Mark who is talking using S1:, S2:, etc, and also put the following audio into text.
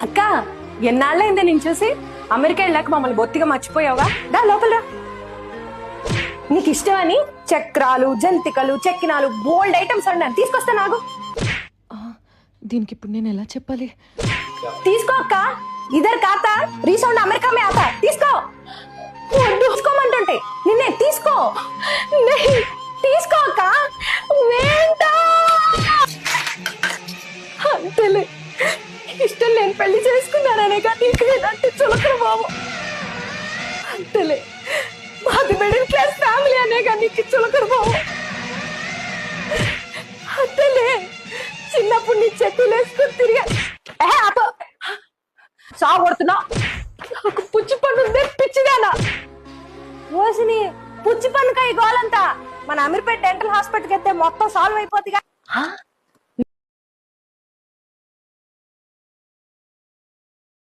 S1: అక్క ఎన్నాళ్ళైంది నేను చూసి. అమెరికా వెళ్ళాక మమ్మల్ని బొత్తిగా మర్చిపోయావుగా. దా లోపల రా. నీకు ఇష్టమని చక్రాలు, జంతికలు, చెక్కినాలు, బోల్డ్ ఐటమ్స్ అన్నాను. తీసుకొస్తా నాకు.
S2: దీనికి ఇప్పుడు నేను ఎలా చెప్పాలి?
S1: తీసుకో అక్క. ఇద్దరు కాతా రీసౌండ్ అమెరికా మే ఆతా. తీసుకో. తీసుకోమంటుంటే నిన్నే. తీసుకో. తీసుకో అక్క. అంతేలే, ఇష్టం లేని పెళ్లి చేసుకున్నాననే కానీ నీకు లేదంటే చులకన బాబు. అంతేలే, మాది మిడిల్ క్లాస్ ఫ్యామిలీ అనే కానీ నీకు చులకన బాబు. అంతేలే, చిన్నప్పుడు నీ చెక్కులు వేసుకుని తిరిగా సాగొడుతున్నా. నాకు పుచ్చి పన్ను ఉంది పిచ్చిదానా. ఓసిని పుచ్చి పన్నుకాయ గోలంతా మన అమీర్పేట డెంటల్ హాస్పిటల్కి వెళ్తే మొత్తం సాల్వ్ అయిపోతుందిగా.